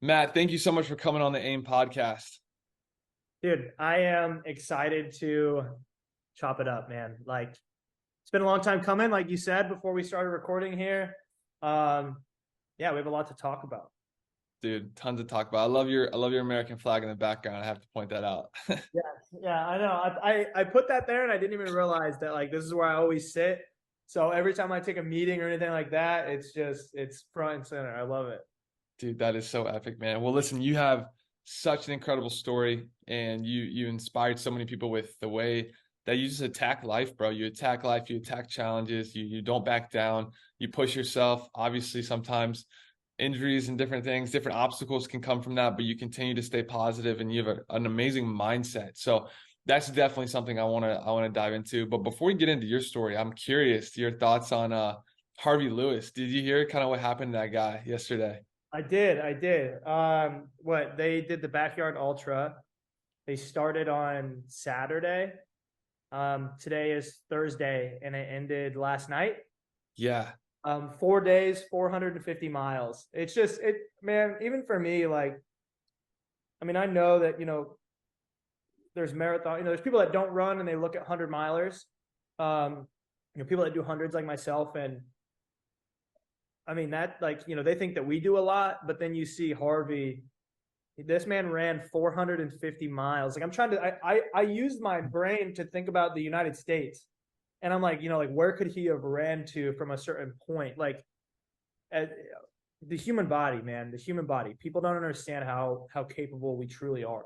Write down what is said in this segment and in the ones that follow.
Matt, thank you so much for coming on the AIM podcast. Dude, I am excited to chop it up, man. Like it's been a long time coming, like you said before we started recording here. Um, yeah, we have a lot to talk about. Dude, tons to talk about. I love your American flag in the background. I have to point that out. Yeah, yeah, I know. I put that there and I didn't even realize that like this is where I always sit. So every time I take a meeting or anything like that, it's front and center. I love it. Dude, that is so epic, man. Well, listen, you have such an incredible story and you inspired so many people with the way that you just attack life, bro. You attack life, you attack challenges, you don't back down, you push yourself. Obviously, sometimes injuries and different things, different obstacles can come from that, but you continue to stay positive and you have an amazing mindset. So that's definitely something I want to dive into. But before we get into your story, I'm curious to your thoughts on Harvey Lewis. Did you hear kind of what happened to that guy yesterday? I did. What they did the backyard ultra. They started on Saturday. Today is Thursday, and it ended last night. Yeah. 4 days, 450 miles. It's just man. Even for me, like, I mean, I know that there's marathon. There's people that don't run and they look at 100 milers. People that do hundreds like myself, and I mean that like they think that we do a lot, but then you see Harvey. This man ran 450 miles. Like I'm trying to, I used my brain to think about the United States, and I'm like, like where could he have ran to from a certain point? Like, uh, the human body, man, the human body. People don't understand how capable we truly are.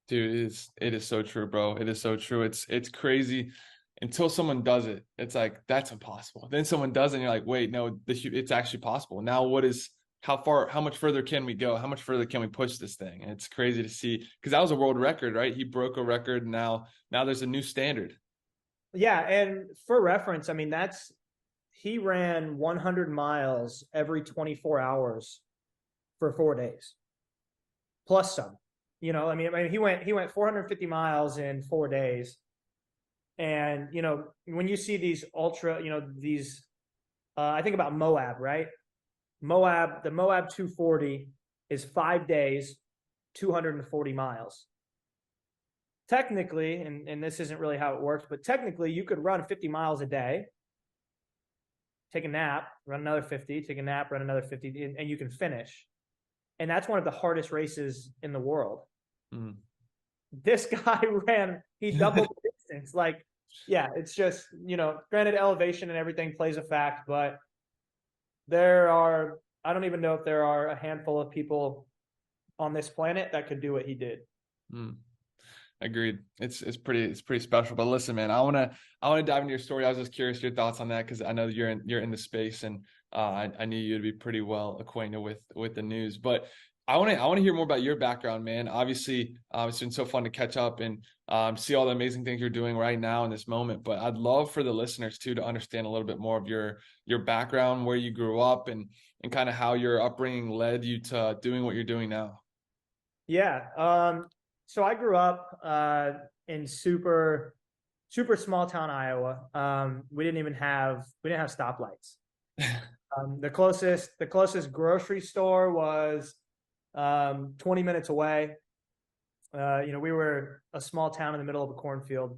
Dude, it is so true, bro. It is so true. It's crazy until someone does it. It's like that's impossible. Then someone does it and you're like, "Wait, no, it's actually possible." Now how much further can we go? How much further can we push this thing? And it's crazy to see because that was a world record, right? He broke a record. Now there's a new standard. Yeah, and for reference, I mean that's he ran 100 miles every 24 hours for 4 days plus some. I mean he went 450 miles in 4 days. And when you see these ultra, these I think about Moab, right? The Moab 240 is 5 days, 240 miles. Technically, and this isn't really how it works, but technically you could run 50 miles a day, take a nap, run another 50, take a nap, run another 50, and you can finish. And that's one of the hardest races in the world. Mm. This guy he doubled the distance. Like, yeah, it's just, granted, elevation and everything plays a fact, but I don't even know if there are a handful of people on this planet that could do what he did. Mm. Agreed. It's pretty special. But listen, man, I wanna dive into your story. I was just curious your thoughts on that because I know you're in the space and I knew you'd be pretty well acquainted with the news. But I wanna hear more about your background, man. Obviously, it's been so fun to catch up and see all the amazing things you're doing right now in this moment. But I'd love for the listeners too to understand a little bit more of your background, where you grew up, and kind of how your upbringing led you to doing what you're doing now. Yeah. So I grew up in super small town Iowa. We didn't have stoplights. The closest grocery store was 20 minutes away. We were a small town in the middle of a cornfield.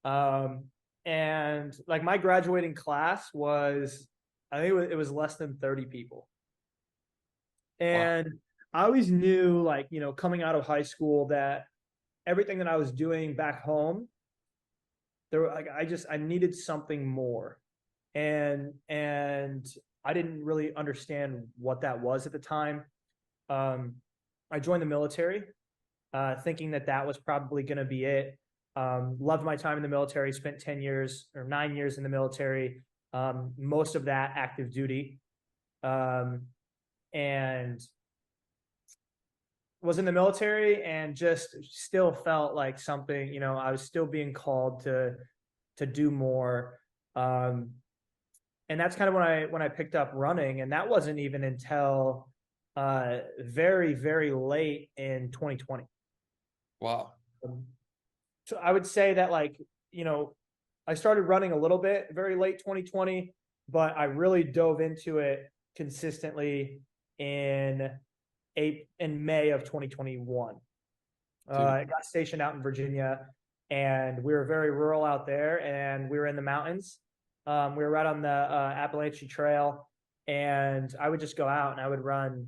Um, and like my graduating class was, I think it was less than 30 people. Wow. And I always knew, like, coming out of high school, that everything that I was doing back home, there were like I needed something more. And I didn't really understand what that was at the time. Um, I joined the military, thinking that that was probably going to be it. Loved my time in the military, spent 10 years or 9 years in the military, most of that active duty. Um, and was in the military and just still felt like something, I was still being called to do more. Um, and that's kind of when I picked up running, and that wasn't even until very, very late in 2020. Wow. Um, so I would say that, like, I started running a little bit very late 2020, but I really dove into it consistently in in May of 2021. Dude, I got stationed out in Virginia, and we were very rural out there, and we were in the mountains. We were right on the Appalachian Trail, and I would just go out and I would run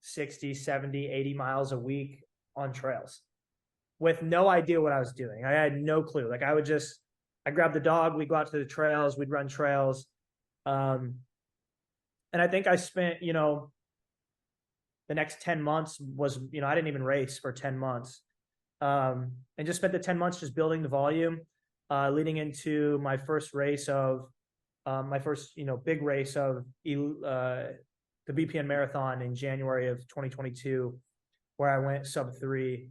60, 70, 80 miles a week on trails with no idea what I was doing. I had no clue. Like I grabbed the dog, we'd go out to the trails, we'd run trails. Um, and I think I spent, the next 10 months was, I didn't even race for 10 months. And just spent the 10 months just building the volume, leading into my first race of, my first, big race of the BPN Marathon in January of 2022, where I went sub 3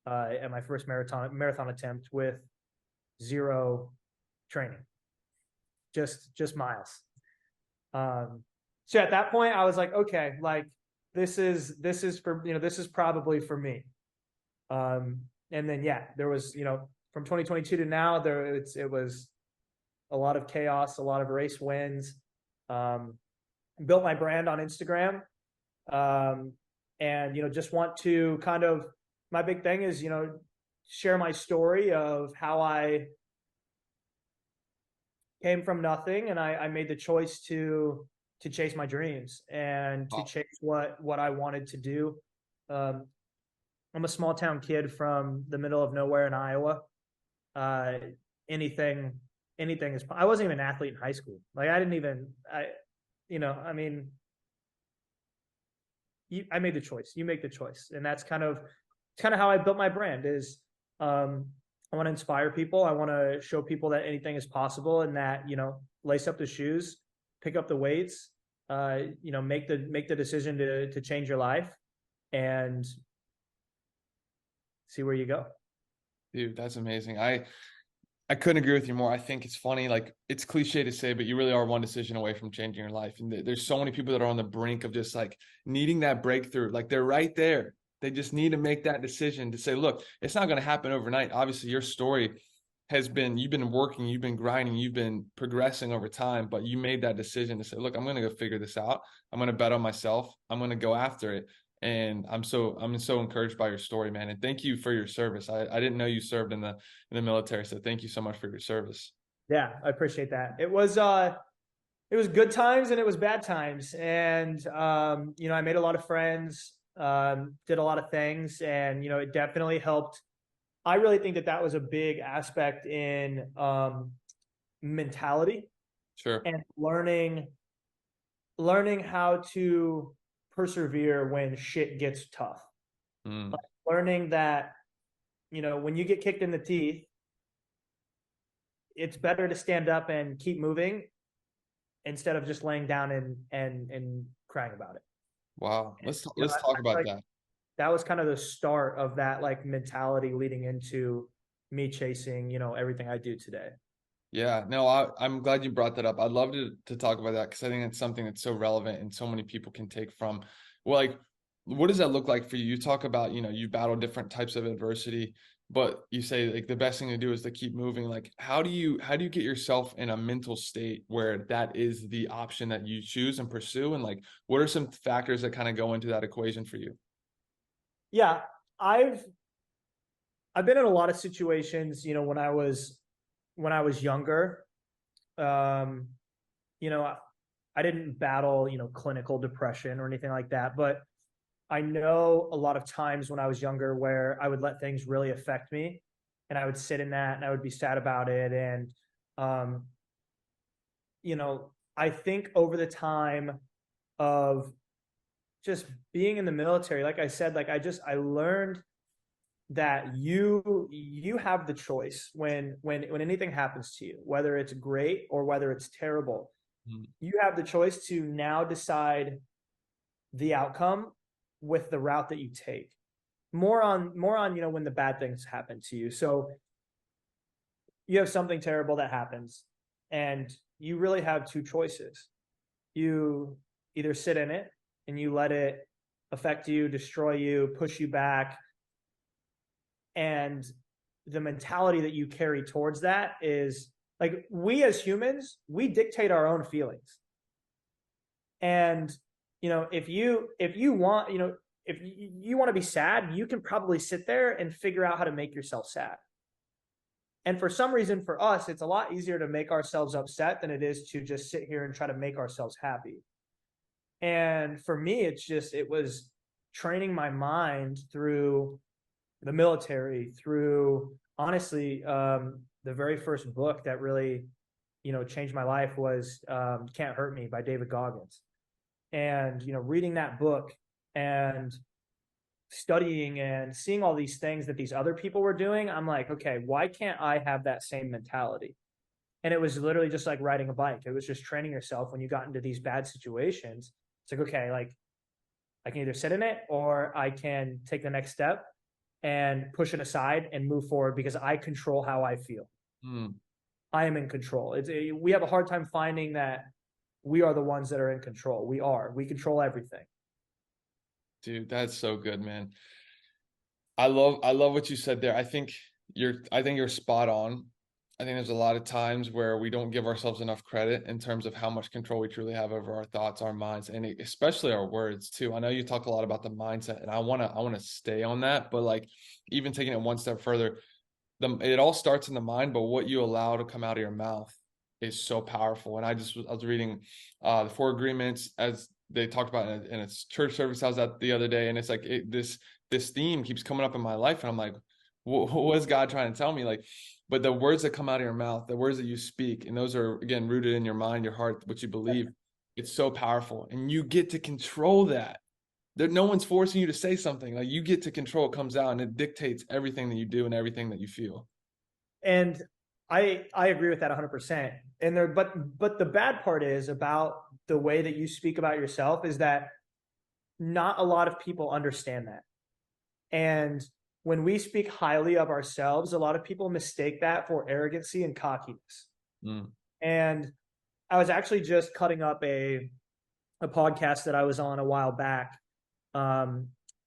at my first marathon attempt with zero training, just miles. So at that point, I was like, okay, like this is for this is probably for me. And then there was from 2022 to now it was a lot of chaos, a lot of race wins. Built my brand on Instagram, and just want to kind of, my big thing is share my story of how I came from nothing and I made the choice to chase my dreams and to wow. chase what I wanted to do. I'm a small town kid from the middle of nowhere in Iowa. Uh, anything is. I wasn't even an athlete in high school. Like I didn't even. I mean, I made the choice. You make the choice, and that's kind of how I built my brand. Is I want to inspire people. I want to show people that anything is possible, and that lace up the shoes, pick up the weights, make the decision to change your life, and see where you go. Dude, that's amazing. I couldn't agree with you more. I think it's funny, like it's cliche to say, but you really are one decision away from changing your life. And there's so many people that are on the brink of just like needing that breakthrough. Like they're right there. They just need to make that decision to say, look, it's not going to happen overnight. Obviously, your story has been, you've been working, you've been grinding, you've been progressing over time, but you made that decision to say, look, I'm going to go figure this out. I'm going to bet on myself. I'm going to go after it. And I'm so encouraged by your story, man. And thank you for your service. I didn't know you served in the military, so thank you so much for your service. Yeah, I appreciate that. It was good times and it was bad times, and I made a lot of friends, did a lot of things, and it definitely helped. I really think that was a big aspect in mentality Sure. and learning how to persevere when shit gets tough. Mm, Like learning that when you get kicked in the teeth, it's better to stand up and keep moving instead of just laying down and crying about it. wow. And, Let's talk about like that. that was kind of the start of that like mentality leading into me chasing everything I do today. Yeah, no, I'm glad you brought that up. I'd love to talk about that because I think it's something that's so relevant and so many people can take from. Well, like, what does that look like for you? You talk about, you battle different types of adversity, but you say like the best thing to do is to keep moving. Like, how do you get yourself in a mental state where that is the option that you choose and pursue? And like, what are some factors that kind of go into that equation for you? Yeah, I've I've been in a lot of situations, when I was younger. Um, I didn't battle, clinical depression or anything like that, but I know a lot of times when I was younger where I would let things really affect me, and I would sit in that and I would be sad about it. And, um, I think over the time of just being in the military, like I said, like I learned that you have the choice when anything happens to you, whether it's great or whether it's terrible. Mm, You have the choice to now decide the outcome with the route that you take. More on when the bad things happen to you. So you have something terrible that happens, and you really have two choices. You either sit in it and you let it affect you, destroy you, push you back, and the mentality that you carry towards that is like, we as humans, we dictate our own feelings. And if you want, if you want to be sad, you can probably sit there and figure out how to make yourself sad. And for some reason, for us, it's a lot easier to make ourselves upset than it is to just sit here and try to make ourselves happy. And for me, it was training my mind through the military, through honestly, the very first book that really, changed my life was Can't Hurt Me by David Goggins. And, reading that book and studying and seeing all these things that these other people were doing, I'm like, okay, why can't I have that same mentality? And it was literally just like riding a bike. It was just training yourself when you got into these bad situations. It's like, okay, like I can either sit in it or I can take the next step and push it aside and move forward because I control how I feel. Mm. I am in control. We have a hard time finding that we are the ones that are in control. We control everything. Dude, that's so good, man. I love what you said there. I think you're spot on. I think there's a lot of times where we don't give ourselves enough credit in terms of how much control we truly have over our thoughts, our minds, and especially our words too. I know you talk a lot about the mindset, and I want to stay on that, but like even taking it one step further, it all starts in the mind, but what you allow to come out of your mouth is so powerful. And I was reading the Four Agreements as they talked about in a church service I was at the other day, and it's like this theme keeps coming up in my life, and I'm like, what is God trying to tell me? Like, but the words that come out of your mouth, the words that you speak, and those are again rooted in your mind, your heart, what you believe. It's so powerful, and you get to control that. No one's forcing you to say something. Like you get to control. It comes out, and it dictates everything that you do and everything that you feel. And I agree with that 100%. And but the bad part is about the way that you speak about yourself is that not a lot of people understand that. And when we speak highly of ourselves, a lot of people mistake that for arrogancy and cockiness. Mm. And I was actually just cutting up a podcast that I was on a while back,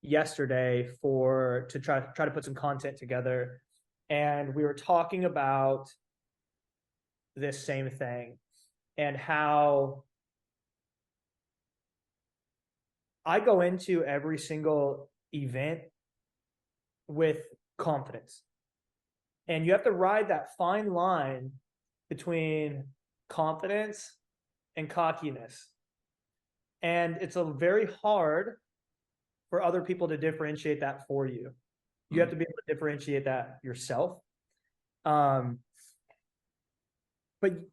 yesterday to try to put some content together, and we were talking about this same thing and how I go into every single event with confidence. And you have to ride that fine line between confidence and cockiness. And it's a very hard for other people to differentiate that for you. You have to be able to differentiate that yourself. But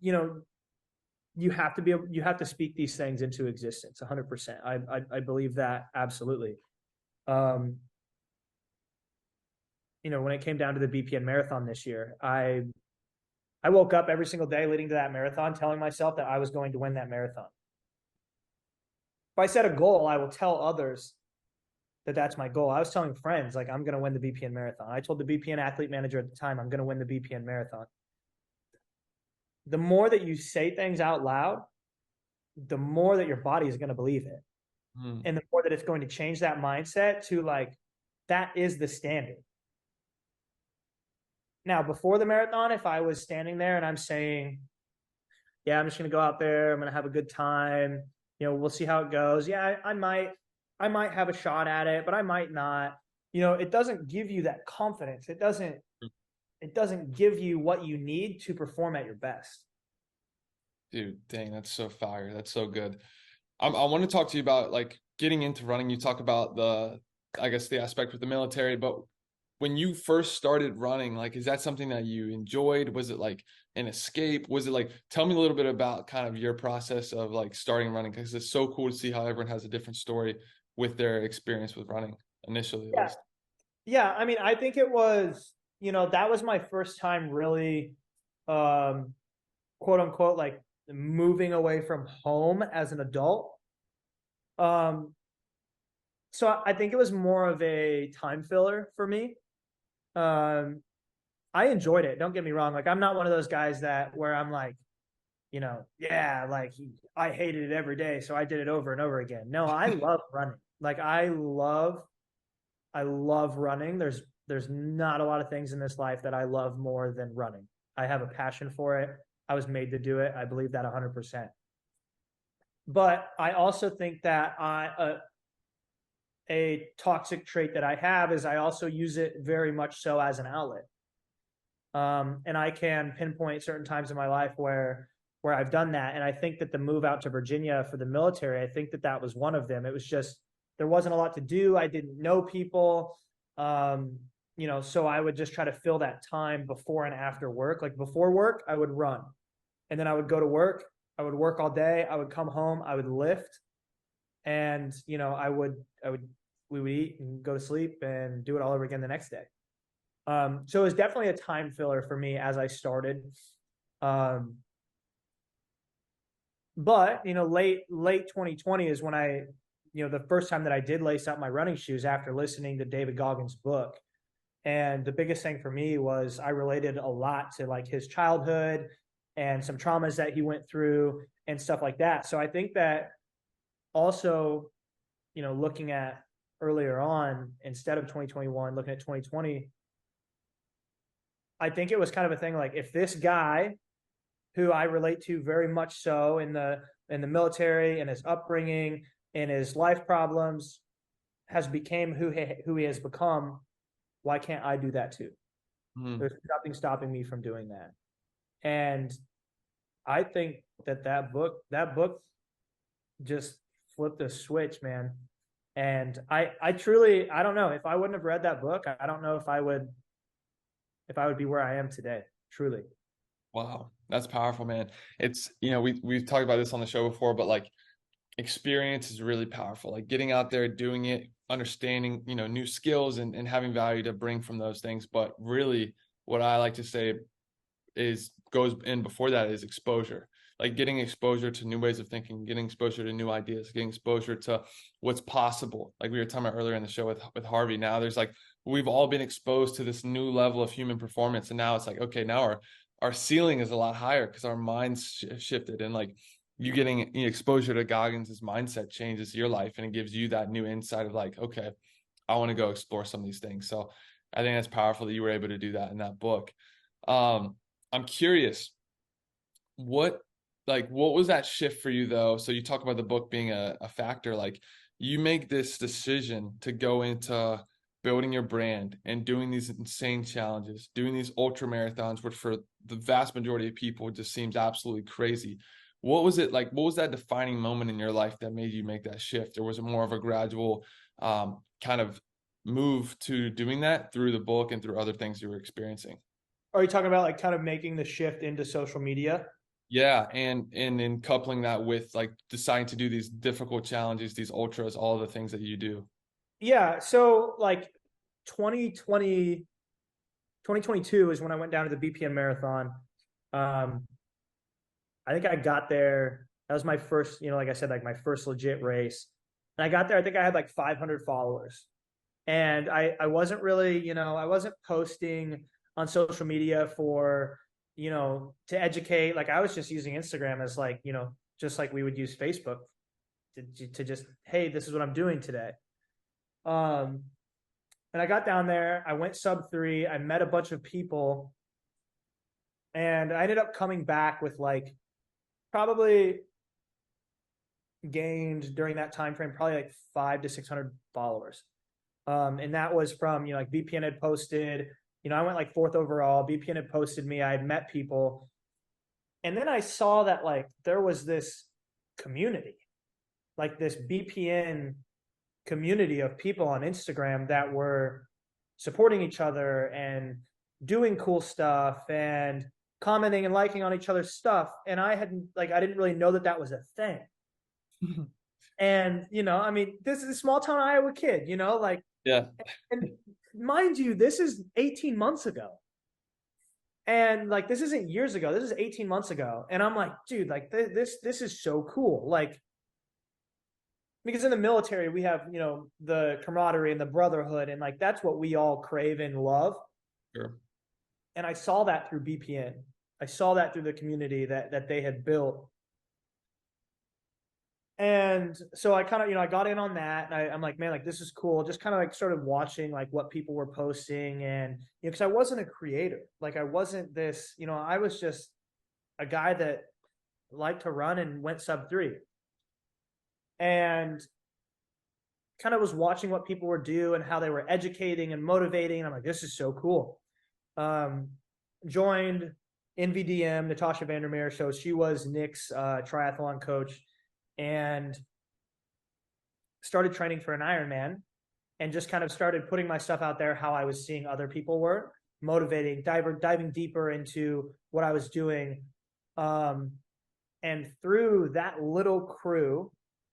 you have to speak these things into existence 100%. I believe that absolutely. When it came down to the BPN marathon this year, I woke up every single day leading to that marathon telling myself that I was going to win that marathon. If I set a goal, I will tell others that that's my goal. I was telling friends, like, I'm going to win the BPN marathon. I told the BPN athlete manager at the time, I'm going to win the BPN marathon. The more that you say things out loud, the more that your body is going to believe it. And the more that it's going to change that mindset to like, that is the standard. Now, before the marathon, if I was standing there and I'm saying, yeah, I'm just going to go out there, I'm going to have a good time, we'll see how it goes. Yeah, I might have a shot at it, but I might not. It doesn't give you that confidence. It doesn't give you what you need to perform at your best. Dude, dang, that's so fire. That's so good. I want to talk to you about like getting into running. You talk about I guess the aspect with the military, but when you first started running, like, is that something that you enjoyed? Was it like an escape? Was it like, tell me a little bit about kind of your process of like starting running? Because it's so cool to see how everyone has a different story with their experience with running initially, at Yeah. least. Yeah. I mean, I think it was, that was my first time really, quote unquote, like moving away from home as an adult. So I think it was more of a time filler for me. Um, I enjoyed it. Don't get me wrong. Like I'm not one of those guys where I'm like, yeah, like I hated it every day, so I did it over and over again. No, I love running. Like I love running. There's not a lot of things in this life that I love more than running. I have a passion for it. I was made to do it. I believe that 100%. But I also think that a toxic trait that I have is I also use it very much so as an outlet. And I can pinpoint certain times in my life where I've done that. And I think that the move out to Virginia for the military, I think that that was one of them. It was just there wasn't a lot to do. I didn't know people, um, so I would just try to fill that time before and after work. Like before work, I would run, and then I would go to work. I would work all day. I would come home. I would lift, and I would we would eat and go to sleep and do it all over again the next day. So it was definitely a time filler for me as I started. Um, but late 2020 is when the first time that I did lace up my running shoes after listening to David Goggins' book. And the biggest thing for me was I related a lot to like his childhood and some traumas that he went through and stuff like that. So I think that also, looking at earlier on instead of 2021, looking at 2020, I think it was kind of a thing like if this guy who I relate to very much so in the military and his upbringing and his life problems has became who he has become, why can't I do that too? Hmm. There's nothing stopping me from doing that. And I think that book just flipped a switch, man. And I truly I don't know if I wouldn't have read that book, I don't know if I would be where I am today, truly. Wow, that's powerful, man. It's, we've talked about this on the show before, but like experience is really powerful. Like getting out there, doing it, understanding, new skills and having value to bring from those things. But really, what I like to say is goes in before that is exposure. Like getting exposure to new ways of thinking, getting exposure to new ideas, getting exposure to what's possible. Like we were talking about earlier in the show with Harvey. Now there's like we've all been exposed to this new level of human performance, and now it's like okay, now our ceiling is a lot higher because our minds shifted, and like you getting exposure to Goggins's mindset changes your life, and it gives you that new insight of like okay, I want to go explore some of these things. So I think that's powerful that you were able to do that in that book. Um, I'm curious, what what was that shift for you though? So you talk about the book being a factor, like you make this decision to go into building your brand and doing these insane challenges, doing these ultra marathons, which for the vast majority of people just seems absolutely crazy. What was it like? What was that defining moment in your life that made you make that shift? Or was it more of a gradual kind of move to doing that through the book and through other things you were experiencing? Are you talking about like kind of making the shift into social media? Yeah, and in coupling that with like deciding to do these difficult challenges, these ultras, all the things that you do. Yeah. So like 2020, 2022 is when I went down to the BPN marathon. Um, I think I got there. That was my first, like I said, like my first legit race. And I got there, I think I had like 500 followers. And I wasn't really, I wasn't posting on social media to educate. Like I was just using Instagram as like, just like we would use Facebook to just, hey, this is what I'm doing today. Um, and I got down there, I went sub 3, I met a bunch of people, and I ended up coming back with like probably gained during that time frame probably like 500 to 600 followers. And that was from like BPN had posted. I went like 4th overall. BPN had posted me. I had met people, and then I saw that like there was this community, like this BPN community of people on Instagram that were supporting each other and doing cool stuff and commenting and liking on each other's stuff. And I didn't really know that that was a thing. And I mean, this is a small town Iowa kid, like, Yeah. and mind you, this is 18 months ago. And like this isn't years ago. This is 18 months ago. And I'm like, dude, like this is so cool. Like because in the military we have, the camaraderie and the brotherhood, and like that's what we all crave and love. Sure. And I saw that through BPN. I saw that through the community that they had built. And so I kind of, I got in on that, and I'm like, man, like this is cool. Just kind of like started watching like what people were posting, and because I wasn't a creator, like I wasn't this, I was just a guy that liked to run and went sub 3. and kind of was watching what people were doing and how they were educating and motivating. And I'm like, this is so cool. Um, Joined NVDM, Natasha Vandermeer. So she was Nick's triathlon coach, and started training for an Ironman, and just kind of started putting my stuff out there how I was seeing other people work, motivating, diving deeper into what I was doing. And through that little crew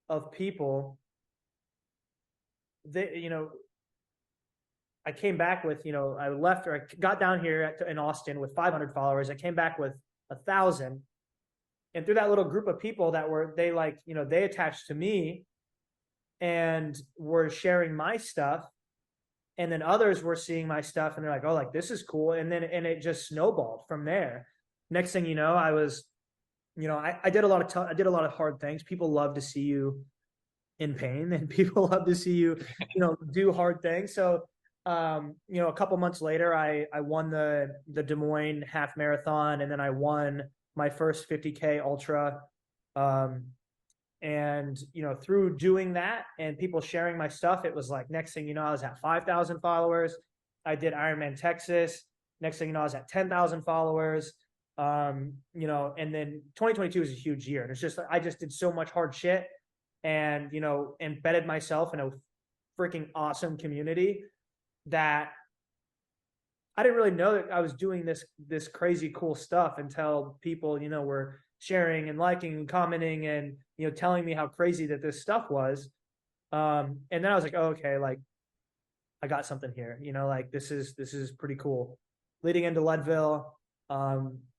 of people, I came back with, I left, or I got down here in Austin with 500 followers. I came back with 1,000. And through that little group of people that were, they attached to me and were sharing my stuff. And then others were seeing my stuff and they're like, oh, like, this is cool. And it just snowballed from there. Next thing you know, I did a lot of hard things. People love to see you in pain, and people love to see you, do hard things. So, a couple months later, I won the Des Moines half marathon, and then I won my first 50K ultra. And through doing that and people sharing my stuff, it was like, next thing you know, I was at 5,000 followers. I did Ironman Texas. Next thing you know, I was at 10,000 followers. And then 2022 is a huge year, and it's just, I just did so much hard shit, and embedded myself in a freaking awesome community that I didn't really know that I was doing this crazy cool stuff until people were sharing and liking and commenting and telling me how crazy that this stuff was. And then I was like, oh, okay, like, I got something here, like, this is pretty cool. Leading into Leadville,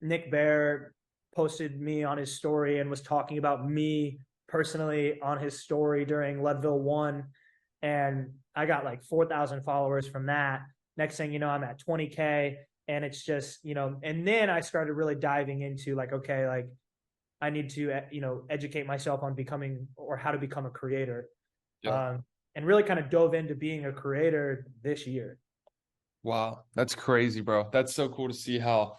Nick Bear posted me on his story and was talking about me personally on his story during Leadville 1, and I got like 4,000 followers from that. Next thing you know, I'm at 20K, and it's just, and then I started really diving into like, okay, like, I need to, educate myself on becoming, or how to become a creator. Yeah. And really kind of dove into being a creator this year. Wow. That's crazy, bro. That's so cool to see how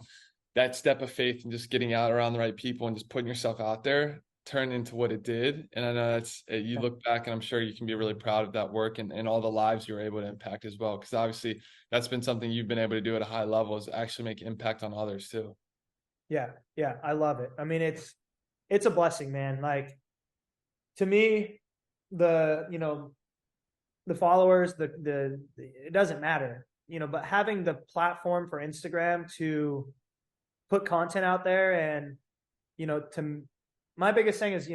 that step of faith and just getting out around the right people and just putting yourself out there turned into what it did. And I know that's, you look back and I'm sure you can be really proud of that work and all the lives you were able to impact as well. Cause obviously that's been something you've been able to do at a high level, is actually make impact on others too. Yeah. Yeah. I love it. I mean, it's a blessing, man. Like, to me, the, the followers, it doesn't matter, but having the platform for Instagram to put content out there, and, my biggest thing is,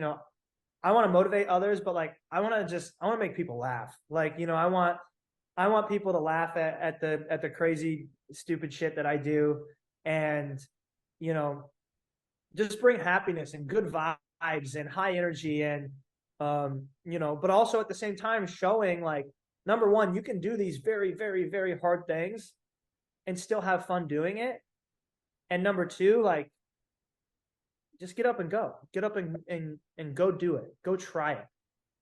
I want to motivate others, but like, I want to make people laugh. Like, I want people to laugh at the crazy, stupid shit that I do. And, you know, just bring happiness and good vibes and high energy, and, but also at the same time showing, like, number one, you can do these very, very, very hard things and still have fun doing it. And number two, like, just get up and go. Get up and go do it. Go try it.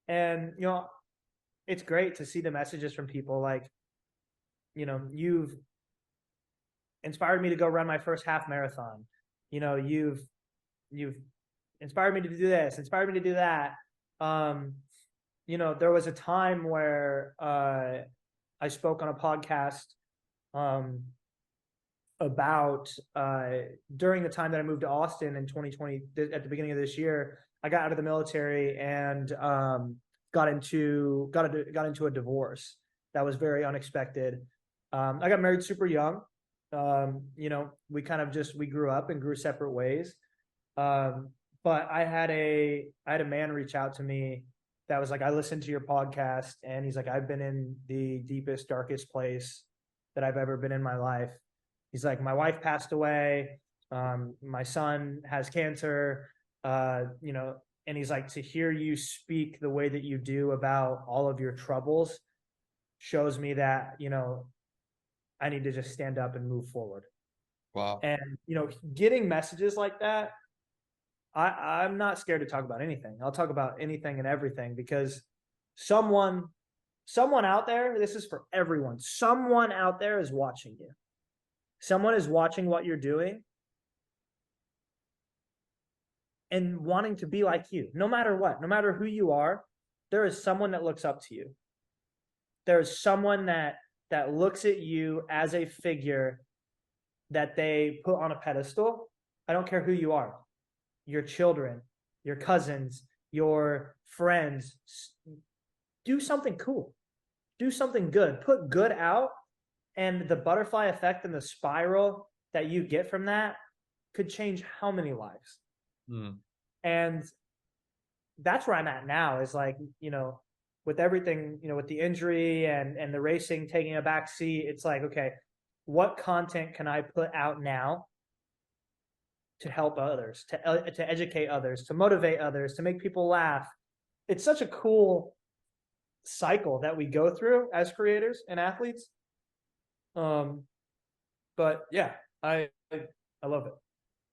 And, it's great to see the messages from people like, you've inspired me to go run my first half marathon. You've inspired me to do this, inspired me to do that. There was a time where I spoke on a podcast about during the time that I moved to Austin in 2020, at the beginning of this year. I got out of the military and got into a divorce that was very unexpected. I got married super young. We grew up and grew separate ways. But I had a man reach out to me that was like, I listened to your podcast, and he's like, I've been in the deepest, darkest place that I've ever been in my life. He's like, my wife passed away. My son has cancer, and he's like, to hear you speak the way that you do about all of your troubles shows me that, I need to just stand up and move forward. Wow. And, getting messages like that, I'm not scared to talk about anything. I'll talk about anything and everything, because someone out there, this is for everyone. Someone out there is watching you. Someone is watching what you're doing and wanting to be like you, no matter what, no matter who you are. there is someone that looks up to you. There is someone that looks at you as a figure that they put on a pedestal. I don't care who you are, your children, your cousins, your friends. Do something cool, do something good, put good out, and the butterfly effect and the spiral that you get from that could change how many lives. And that's where I'm at now, is like, with everything, with the injury and the racing taking a back seat, it's like, okay, what content can I put out now to help others, to educate others, to motivate others, to make people laugh? It's such a cool cycle that we go through as creators and athletes. But yeah, I love it.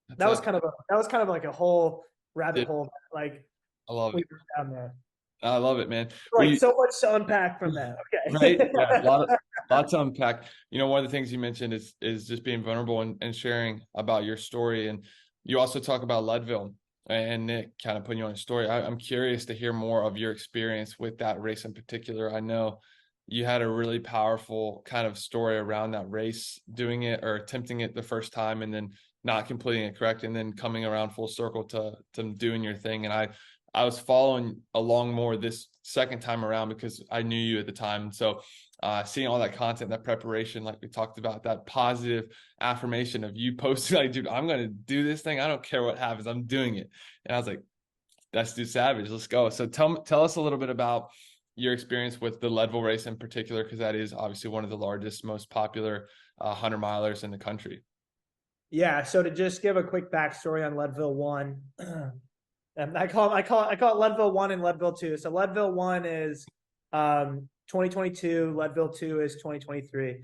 That's That was epic. kind of like a whole rabbit Yeah, hole. Like I love we it. were down there. I love it, man. Well, Like so much to unpack from that. right? Okay. Yeah, lots to unpack. One of the things you mentioned is just being vulnerable and sharing about your story. And you also talk about Leadville and Nick kind of putting you on a story. I'm curious to hear more of your experience with that race in particular. I know you had a really powerful kind of story around that race, doing it or attempting it the first time and then not completing it correct, and then coming around full circle to doing your thing. And I was following along more this second time around because I knew you at the time. So seeing all that content, that preparation, like we talked about, that positive affirmation of you posting like, dude, I'm going to do this thing. I don't care what happens. I'm doing it. And I was like, that's dude savage. Let's go. So tell us a little bit about your experience with the Leadville race in particular, because that is obviously one of the largest, most popular 100 milers in the country. Yeah. So to just give a quick backstory on Leadville 1, I call it Leadville 1 and Leadville 2. So Leadville 1 is 2022. Leadville 2 is 2023.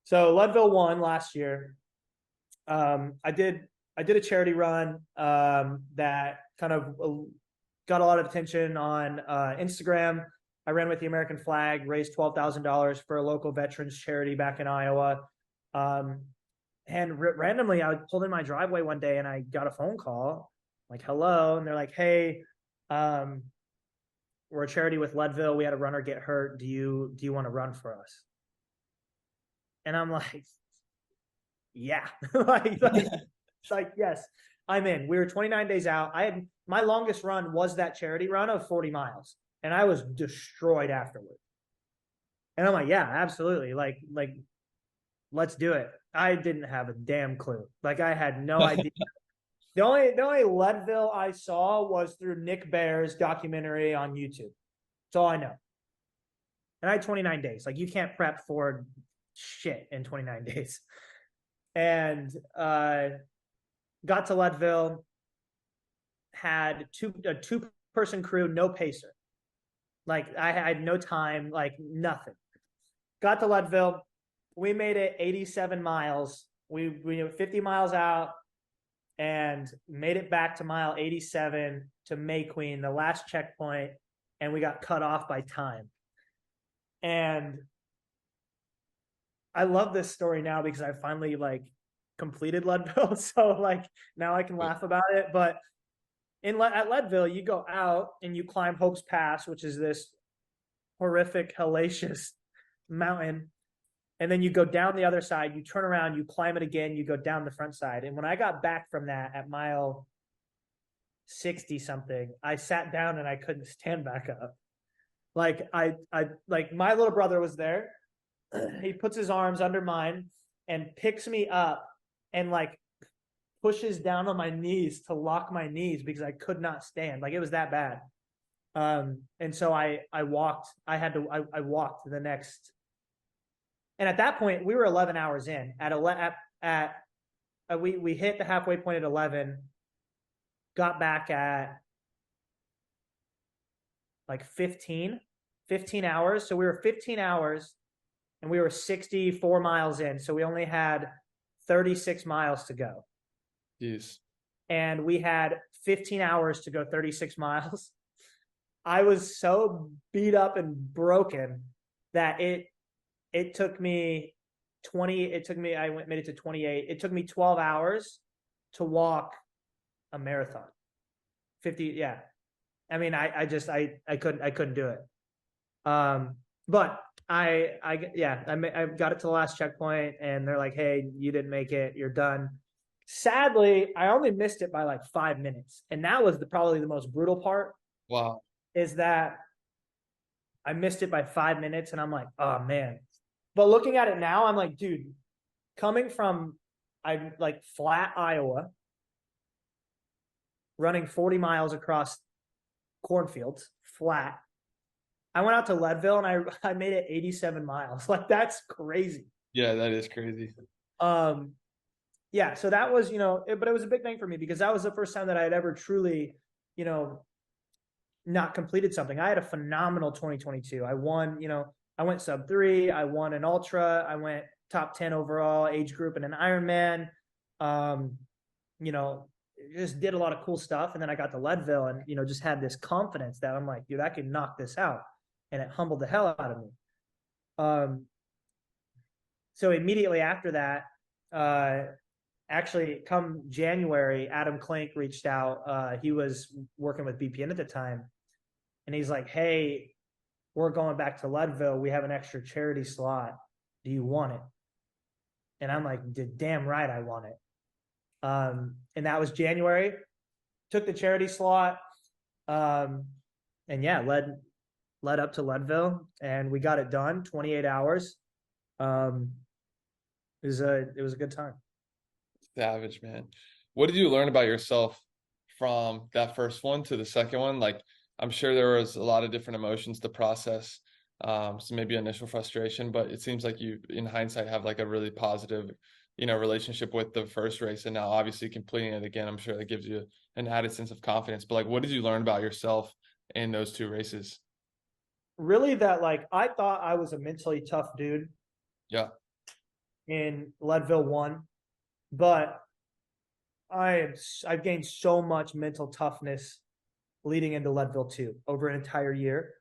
So Leadville 1 last year, I did a charity run that kind of got a lot of attention on Instagram. I ran with the American flag, raised $12,000 for a local veterans charity back in Iowa. And randomly, I pulled in my driveway one day and I got a phone call, like, hello. And they're like, hey, we're a charity with Leadville. We had a runner get hurt. Do you want to run for us? And I'm like, yeah, like, yes, I'm in. We were 29 days out. My longest run was that charity run of 40 miles, and I was destroyed afterward. And I'm like, yeah, absolutely. Like, let's do it. I didn't have a damn clue. Like, I had no idea. The only Leadville I saw was through Nick Bear's documentary on YouTube. That's all I know. And I had 29 days. Like, you can't prep for shit in 29 days. And got to Leadville, had a two-person crew, no pacer. Like, I had no time, like nothing. Got to Leadville. We made it 87 miles. We were 50 miles out and made it back to mile 87 to May Queen, the last checkpoint, and we got cut off by time. And I love this story now because I finally like completed Leadville. So like now I can laugh about it. But at Leadville, you go out and you climb Hope's Pass, which is this horrific, hellacious mountain. And then you go down the other side, you turn around, you climb it again, you go down the front side. And when I got back from that at mile 60 something, I sat down and I couldn't stand back up. Like I like my little brother was there. He puts his arms under mine and picks me up and like pushes down on my knees to lock my knees because I could not stand. Like it was that bad. And so I walked. I walked the next. And at that point, we were 11 hours in. We hit the halfway point at 11. Got back at like 15 hours. So we were 15 hours and we were 64 miles in. So we only had 36 miles to go. Jeez. And we had 15 hours to go 36 miles. I was so beat up and broken that it took me made it to 28. It took me 12 hours to walk a marathon. 50, yeah. I mean, I couldn't do it. But I got it to the last checkpoint, and they're like, "Hey, you didn't make it. You're done." Sadly, I only missed it by like 5 minutes, and that was probably the most brutal part. Wow. Is that I missed it by 5 minutes, and I'm like, "Oh man." But looking at it now, I'm like, dude, coming from I like flat Iowa, running 40 miles across cornfields, flat. I went out to Leadville and I made it 87 miles. Like that's crazy. Yeah, that is crazy. Um, yeah, so that was, but it was a big thing for me because that was the first time that I had ever truly, you know, not completed something. I had a phenomenal 2022. I won, I went sub 3, I won an ultra, I went top 10 overall age group in an Ironman. Um, you know, just did a lot of cool stuff. And then I got to Leadville and, just had this confidence that I'm like, dude, I can knock this out. And it humbled the hell out of me. Um, so immediately after that, actually come January, Adam Klink reached out. He was working with BPN at the time. And he's like, hey, we're going back to Leadville. We have an extra charity slot. Do you want it? And I'm like, damn right I want it. And that was January. Took the charity slot. And yeah, led up to Leadville, and we got it done. 28 hours. It was a good time. Savage, man. What did you learn about yourself from that first one to the second one? Like, I'm sure there was a lot of different emotions to process. So maybe initial frustration, but it seems like you, in hindsight, have like a really positive, relationship with the first race, and now obviously completing it again. I'm sure that gives you an added sense of confidence. But like, what did you learn about yourself in those two races? Really, that like I thought I was a mentally tough dude Yeah. in Leadville 1, but I've gained so much mental toughness leading into Leadville 2 over an entire year.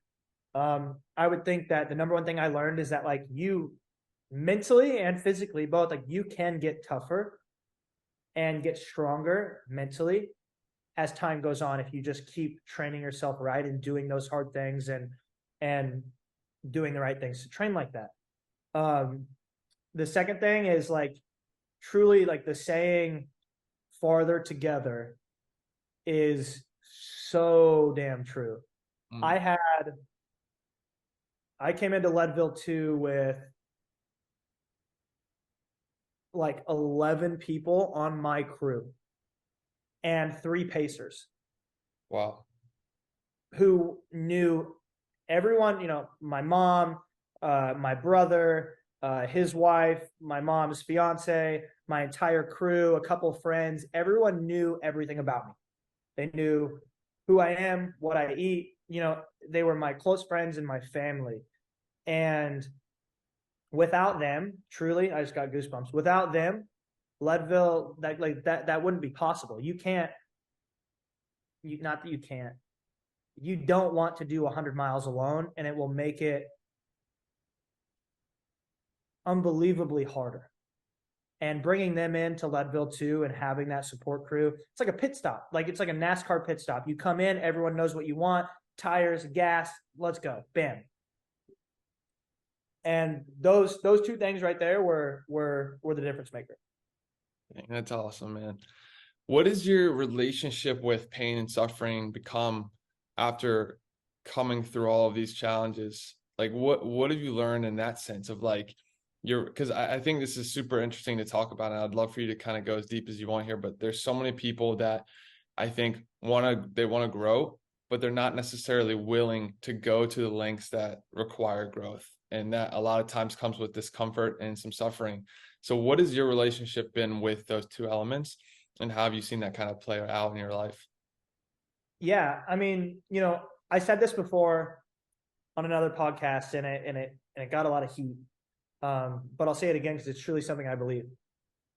I would think that the number one thing I learned is that like you mentally and physically both, like you can get tougher and get stronger mentally as time goes on if you just keep training yourself right and doing those hard things and doing the right things to train like that. The second thing is like truly like the saying farther together is so damn true. Mm. I came into Leadville 2 with like 11 people on my crew and 3 pacers Wow. who knew everyone, my mom, my brother, his wife, my mom's fiance, my entire crew, a couple friends. Everyone knew everything about me. They knew who I am, what I eat. They were my close friends and my family. And without them, truly, I just got goosebumps. Without them, Leadville, that wouldn't be possible. You can't. Not that you can't. You don't want to do 100 miles alone, and it will make it unbelievably harder. And bringing them into Leadville 2 and having that support crew, it's like a pit stop. Like it's like a NASCAR pit stop. You come in, everyone knows what you want, tires, gas, let's go, bam. And those 2 things right there were the difference maker. That's awesome, man. What is your relationship with pain and suffering become after coming through all of these challenges? Like what have you learned in that sense of like because I think this is super interesting to talk about, and I'd love for you to kind of go as deep as you want here, but there's so many people that I think they want to grow, but they're not necessarily willing to go to the lengths that require growth. And that a lot of times comes with discomfort and some suffering. So what has your relationship been with those two elements? And how have you seen that kind of play out in your life? Yeah, I mean, I said this before on another podcast, and it got a lot of heat. But I'll say it again because it's truly something I believe.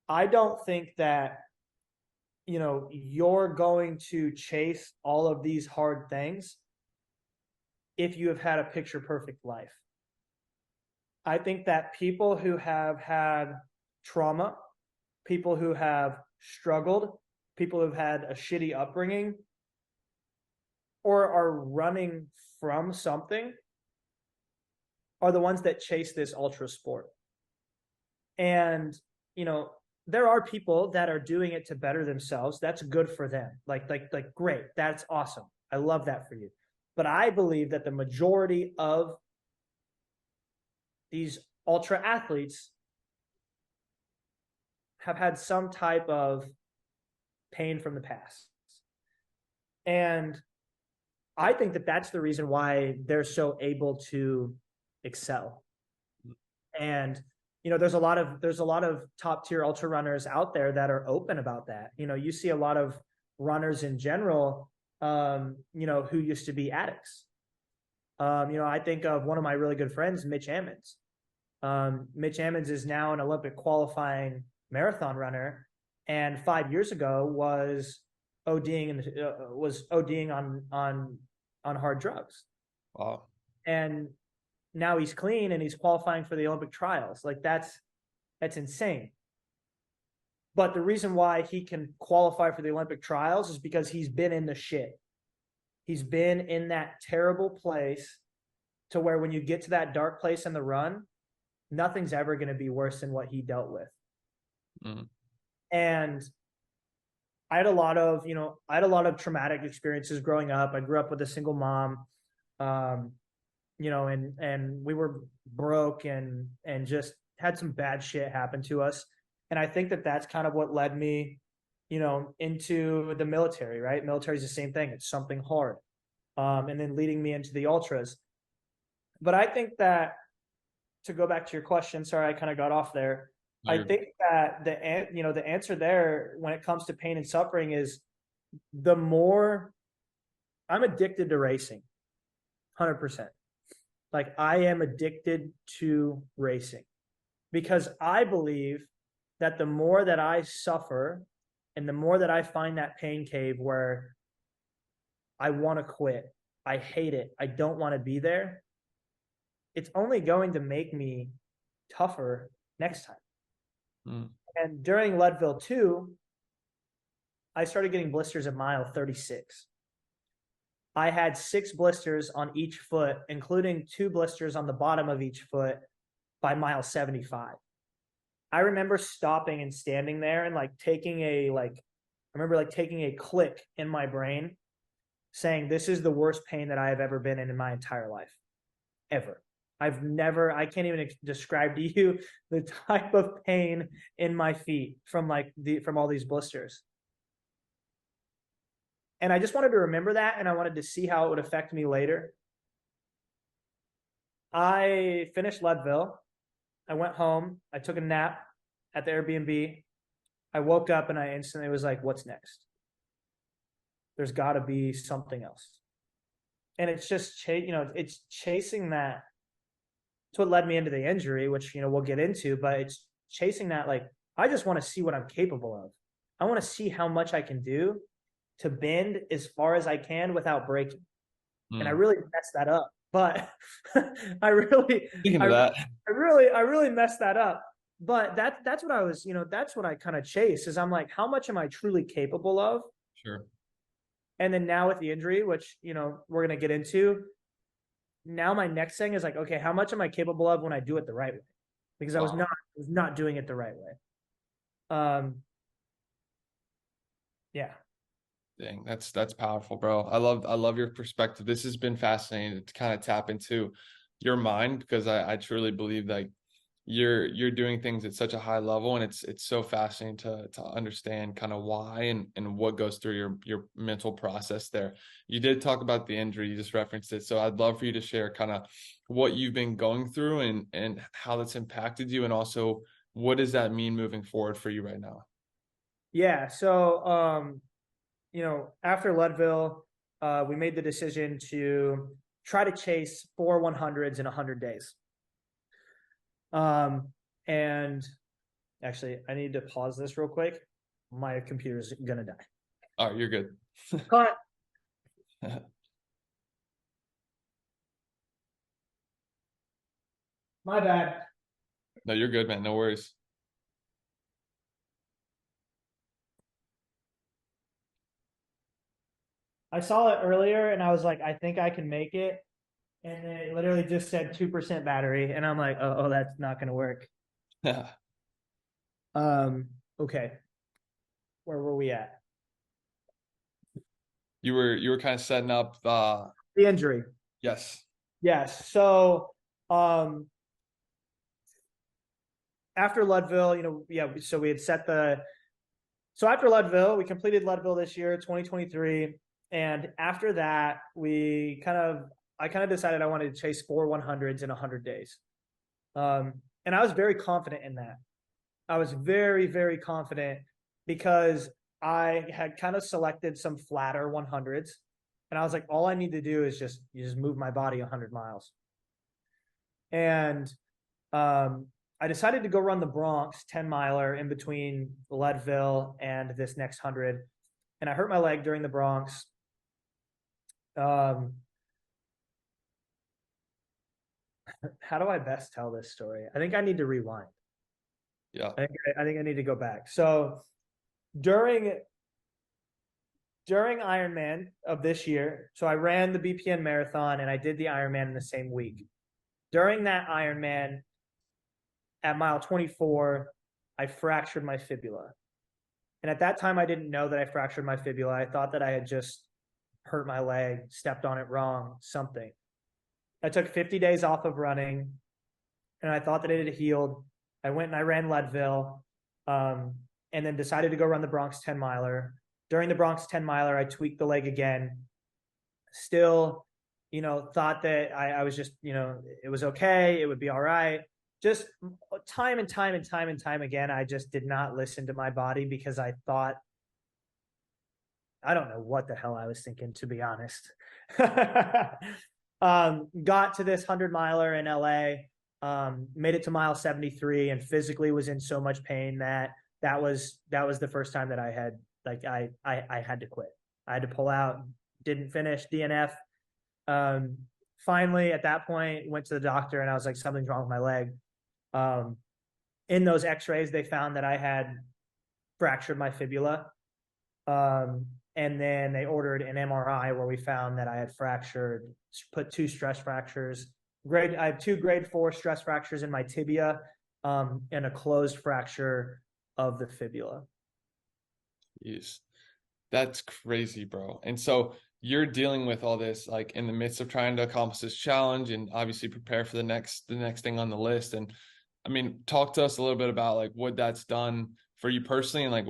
I don't think that you're going to chase all of these hard things if you have had a picture perfect life. I think that people who have had trauma, people who have struggled, people who've had a shitty upbringing or are running from something are the ones that chase this ultra sport. And, you know, there are people that are doing it to better themselves. That's good for them. Like great. That's awesome. I love that for you. But I believe that the majority of these ultra athletes have had some type of pain from the past. And I think that that's the reason why they're so able to excel. And there's a lot of top tier ultra runners out there that are open about that. You see a lot of runners in general, who used to be addicts. I think of one of my really good friends, Mitch Ammons. Mitch Ammons is now an Olympic qualifying marathon runner, and 5 years ago was ODing on hard drugs. Wow. And now he's clean and he's qualifying for the Olympic trials. Like that's insane. But the reason why he can qualify for the Olympic trials is because he's been in the shit. He's been in that terrible place to where when you get to that dark place in the run, nothing's ever going to be worse than what he dealt with. Mm. And I had a lot of traumatic experiences growing up. I grew up with a single mom. And we were broke and just had some bad shit happen to us. And I think that that's kind of what led me, into the military, right? Military is the same thing. It's something hard. And then leading me into the ultras. But I think that, to go back to your question, sorry, I kind of got off there. No, I think that the answer there when it comes to pain and suffering is the more I'm addicted to racing, 100%. Like I am addicted to racing because I believe that the more that I suffer and the more that I find that pain cave where I want to quit, I hate it, I don't want to be there, it's only going to make me tougher next time. Mm. And during Leadville 2, I started getting blisters at mile 36. I had 6 blisters on each foot, including 2 blisters on the bottom of each foot by mile 75. I remember stopping and standing there and taking a click in my brain saying, this is the worst pain that I have ever been in my entire life, ever. I can't even describe to you the type of pain in my feet from all these blisters. And I just wanted to remember that, and I wanted to see how it would affect me later. I finished Leadville. I went home. I took a nap at the Airbnb. I woke up and I instantly was like, what's next? There's got to be something else. And it's just, it's chasing that. It's what led me into the injury, which, we'll get into, but it's chasing that. I just want to see what I'm capable of. I want to see how much I can do to bend as far as I can without breaking. And I really messed that up. But I really messed that up. But that's what I was, that's what I kind of chase is I'm like, how much am I truly capable of? Sure. And then now with the injury, which, we're going to get into, now my next thing is like, okay, how much am I capable of when I do it the right way? Because I was not doing it the right way. Yeah. Dang, that's powerful, bro. I love your perspective. This has been fascinating to kind of tap into your mind because I truly believe like you're doing things at such a high level, and it's so fascinating to understand kind of why and what goes through your mental process there. You did talk about the injury, you just referenced it. So I'd love for you to share kind of what you've been going through and how that's impacted you, and also what does that mean moving forward for you right now? Yeah. So after Leadville, we made the decision to try to chase 4 100s in 100 days. And actually, I need to pause this real quick. My computer's gonna die. Oh, you're good. Cut. My bad. No, you're good, man. No worries. I saw it earlier and I was like, I think I can make it. And then it literally just said 2% battery. And I'm like, oh, that's not going to work. Um, okay. Where were we at? You were kind of setting up The injury. yes. Yes. So, um, after Leadville, yeah, so we had set so after Leadville, we completed Leadville this year, 2023. And after that, I kind of decided I wanted to chase 4 100s in 100 days. And I was very confident in that. I was very, very confident because I had kind of selected some flatter 100s. And I was like, all I need to do is just move my body 100 miles. And I decided to go run the Bronx 10 miler in between Leadville and this next 100. And I hurt my leg during the Bronx. Um, how do I best tell this story? I think I need to rewind. Yeah. I think I need to go back. So during Ironman of this year, so I ran the BPN marathon and I did the Ironman in the same week. During that Ironman, at mile 24, I fractured my fibula. And at that time, I didn't know that I fractured my fibula. I thought that I had just hurt my leg, stepped on it wrong, something. I took 50 days off of running and I thought that it had healed. I went and I ran Leadville, and then decided to go run the Bronx 10 miler. During the Bronx 10 miler, I tweaked the leg again. Still, thought that I was just, it was okay. It would be all right. Just time and time and time and time again, I just did not listen to my body because I thought, I don't know what the hell I was thinking, to be honest. Got to this 100 miler in LA, made it to mile 73 and physically was in so much pain that was the first time that I had, like, I had to quit. I had to pull out, didn't finish DNF. Finally at that point went to the doctor and I was like, something's wrong with my leg. In those x-rays, they found that I had fractured my fibula. And then they ordered an MRI where we found that I had put 2 stress fractures. I have 2 grade 4 stress fractures in my tibia, and a closed fracture of the fibula. Jeez. That's crazy, bro. And so you're dealing with all this like in the midst of trying to accomplish this challenge and obviously prepare for the next thing on the list. And I mean, talk to us a little bit about like what that's done for you personally and like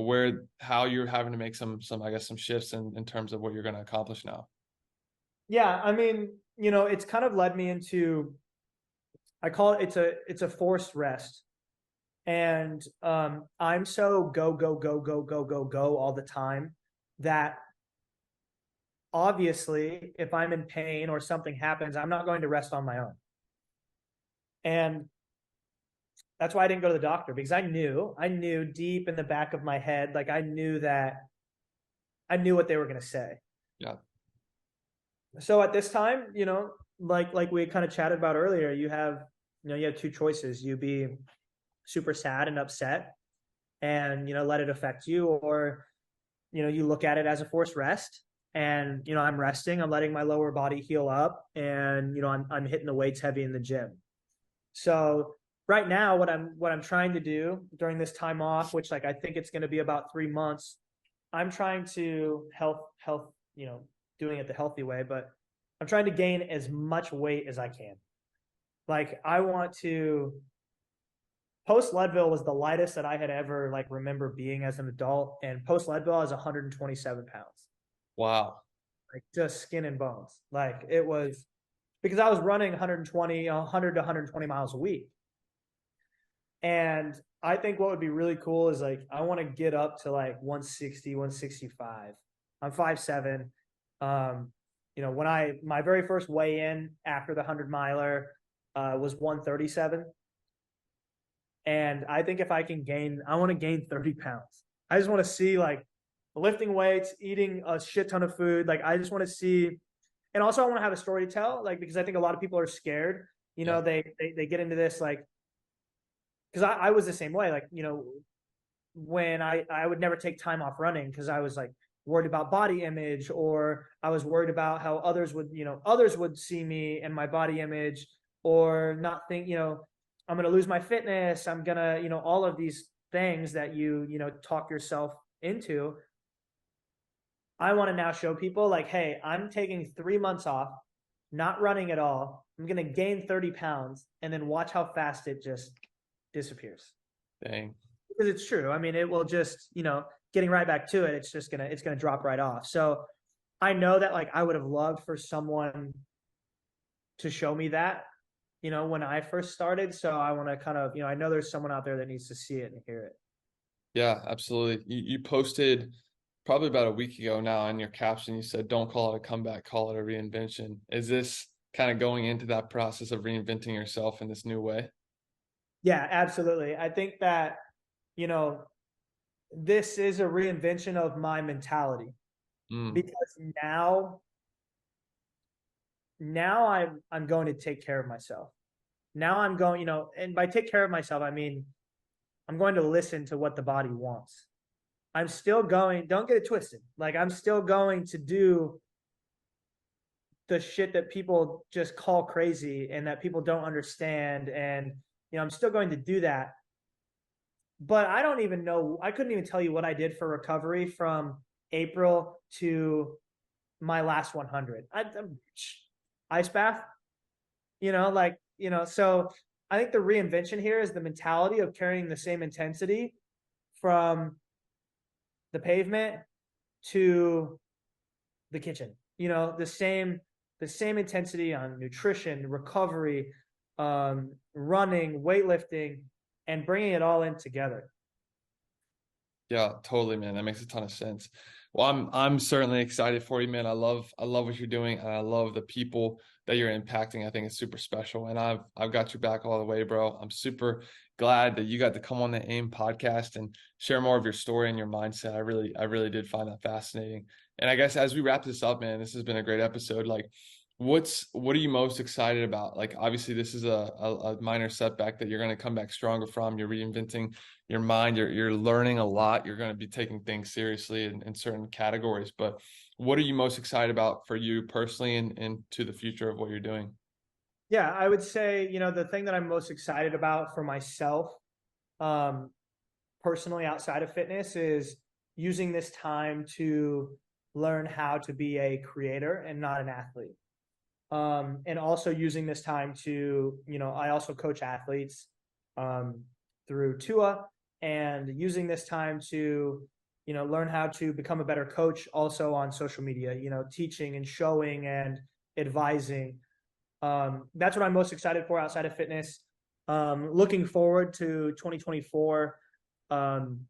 how you're having to make some I guess some shifts in terms of what you're going to accomplish now. Yeah, I mean, it's kind of led me into, I call it's a forced rest. And I'm so go, go, go, go, go, go, go all the time that obviously if I'm in pain or something happens, I'm not going to rest on my own. And that's why I didn't go to the doctor, because I knew deep in the back of my head, like I knew what they were going to say. Yeah. So at this time, like we kind of chatted about earlier, you have 2 choices. You be super sad and upset and, let it affect you, or, you look at it as a forced rest and, I'm resting, I'm letting my lower body heal up and, I'm hitting the weights heavy in the gym. So right now, what I'm trying to do during this time off, which like I think it's going to be about 3 months, I'm trying to health, doing it the healthy way, but I'm trying to gain as much weight as I can. Like I want to. Post Leadville was the lightest that I had ever like remember being as an adult, and post Leadville I was 127 pounds, Wow. like just skin and bones. Like it was because I was running 100 to 120 miles a week. And I think what would be really cool is like, I want to get up to like 160, 165. I'm 5'7". When my very first weigh in after the 100 miler was 137. And I think if I want to gain 30 pounds. I just want to see like lifting weights, eating a shit ton of food. Like I just want to see, and also I want to have a story to tell, like, because I think a lot of people are scared. Yeah. They get into this like, because I was the same way. Like, when I would never take time off running because I was like, worried about body image, or I was worried about how others would see me and my body image, or not think, I'm going to lose my fitness. I'm going to, all of these things that talk yourself into. I want to now show people like, hey, I'm taking 3 months off, not running at all. I'm going to gain 30 pounds and then watch how fast it just disappears. Dang. Because it's true. I mean, it will just, getting right back to it, it's going to drop right off. So I know that like I would have loved for someone to show me that, when I first started. So I want to kind of, I know there's someone out there that needs to see it and hear it. Yeah, absolutely. You posted probably about a week ago now in your caption, you said, don't call it a comeback, call it a reinvention. Is this kind of going into that process of reinventing yourself in this new way? Yeah, absolutely. I think that, you know, this is a reinvention of my mentality, Mm, because now I'm going to take care of myself. Now I'm going, and by take care of myself, I mean I'm going to listen to what the body wants. I'm still going, don't get it twisted. Like I'm still going to do the shit that people just call crazy and that people don't understand. And, I'm still going to do that. But I don't even know, I couldn't even tell you what I did for recovery from April to my last 100. Ice bath, so I think the reinvention here is the mentality of carrying the same intensity from the pavement to the kitchen. The same intensity on nutrition, recovery, running, weightlifting, and bringing it all in together. yeah, totally, man. That makes a ton of sense. Well, I'm certainly excited for you, man. I love what you're doing, and I love the people that you're impacting. I think it's super special, and I've got your back all the way, bro. I'm super glad that you got to come on the AIM podcast and share more of your story and your mindset. I really did find that fascinating. And I guess as we wrap this up, man, this has been a great episode. Like, what are you most excited about? Like, obviously, this is a minor setback that you're going to come back stronger from. You're reinventing your mind, you're learning a lot, you're going to be taking things seriously in certain categories. But what are you most excited about for you personally and to the future of what you're doing? Yeah, I would say, the thing that I'm most excited about for myself, um, personally outside of fitness, is using this time to learn how to be a creator and not an athlete. And also using this time to, I also coach athletes um, through Tua, and using this time to, learn how to become a better coach also on social media, teaching and showing and advising. That's what I'm most excited for outside of fitness. Looking forward to 2024. Um,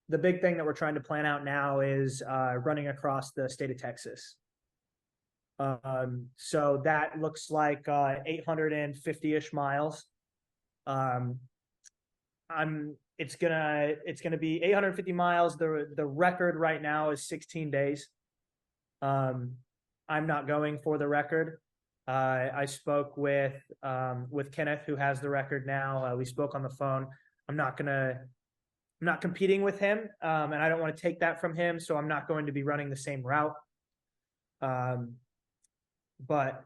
the big thing that we're trying to plan out now is running across the state of Texas. So that looks like 850-ish miles. Um, it's gonna be 850 miles. The record right now is 16 days. Um, I'm not going for the record. I spoke with Kenneth, who has the record now. We spoke on the phone. I'm not competing with him, and I don't want to take that from him. So I'm not going to be running the same route. But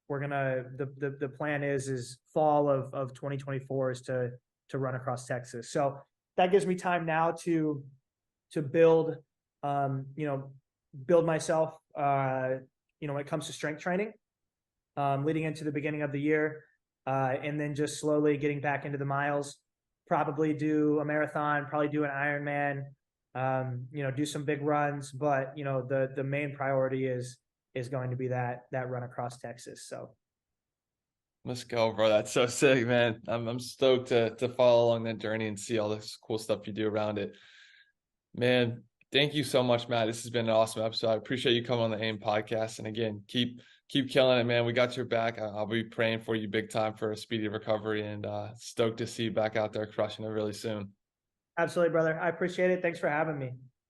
we're gonna the plan is fall of 2024 is to run across Texas. So that gives me time now to build, build myself, when it comes to strength training, leading into the beginning of the year, and then just slowly getting back into the miles. Probably do a marathon, probably do an Ironman, do some big runs. But the main priority is going to be that run across Texas. So Let's go, bro. That's so sick, man. I'm stoked to follow along that journey and see all this cool stuff you do around it. Man, thank you so much, Matt. This has been an awesome episode. I appreciate you coming on the AIM podcast. And again, keep killing it, man. We got your back. I'll be praying for you big time for a speedy recovery, and stoked to see you back out there crushing it really soon. absolutely, brother. I appreciate it. Thanks for having me.